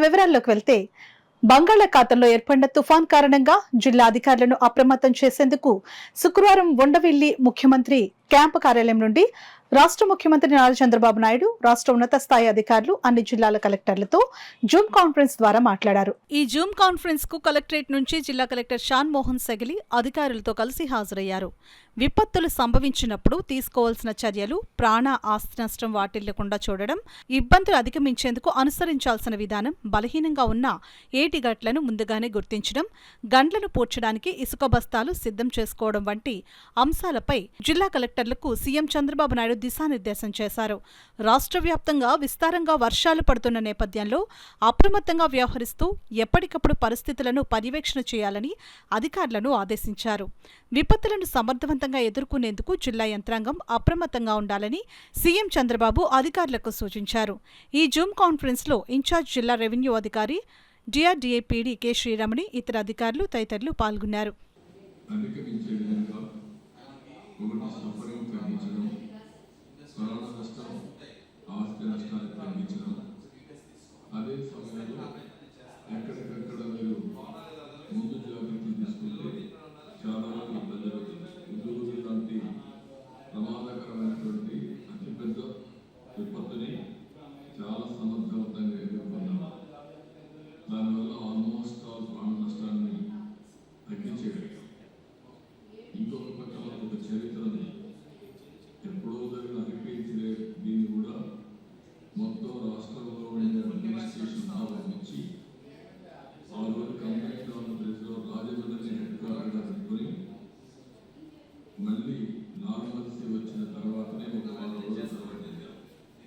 వివరాల్లోకి వెళ్తే బంగాళాఖాతంలో ఏర్పడిన తుఫాన్ కారణంగా జిల్లా అధికారులను అప్రమత్తం చేసేందుకు శుక్రవారం ఉండవిల్లి ముఖ్యమంత్రి క్యాంపు కార్యాలయం నుండి రాష్ట్ర ముఖ్యమంత్రి నారా చంద్రబాబు నాయుడు రాష్ట్ర ఉన్నత స్థాయి అధికారులు అన్ని జిల్లాల కలెక్టర్లతో జూమ్ కాన్ఫరెన్స్ ద్వారా మాట్లాడారు. ఈ జూమ్ కాన్ఫరెన్స్ కు కలెక్టరేట్ నుంచి జిల్లా కలెక్టర్ షాన్ మోహన్ సెగిలి అధికారులతో కలిసి హాజరయ్యారు. విపత్తులు సంభవించినప్పుడు తీసుకోవాల్సిన చర్యలు, ప్రాణ ఆస్తి నష్టం వాటిల్లకుండా చూడడం, ఇబ్బందులు అధిగమించేందుకు అనుసరించాల్సిన విధానం, బలహీనంగా ఉన్న ఏటిగట్లను ముందుగానే గుర్తించడం, గండ్లను పూడ్చడానికి ఇసుక బస్తాలు సిద్ధం చేసుకోవడం వంటి అంశాలపై జిల్లా కలెక్టర్లకు సీఎం చంద్రబాబు నాయుడు దిశానిర్దేశం చేశారు. రాష్ట్ర వ్యాప్తంగా విస్తారంగా వర్షాలు పడుతున్న నేపథ్యంలో అప్రమత్తంగా వ్యవహరిస్తూ ఎప్పటికప్పుడు పరిస్థితులను పర్యవేక్షణ చేయాలని అధికారులను ఆదేశించారు. విపత్తులను సమర్థవంతంగా ఎదుర్కొనేందుకు జిల్లా యంత్రాంగం అప్రమత్తంగా ఉండాలని సీఎం చంద్రబాబు అధికారులకు సూచించారు. ఈ జూమ్ కాన్ఫరెన్స్ లో ఇన్ఛార్జ్ జిల్లా రెవెన్యూ అధికారి డిఆర్డీఏ పీడీ కె శ్రీరమణి, ఇతర అధికారులు తదితరులు పాల్గొన్నారు. ఆస్తి నష్టాలు తగ్గించడం, అదే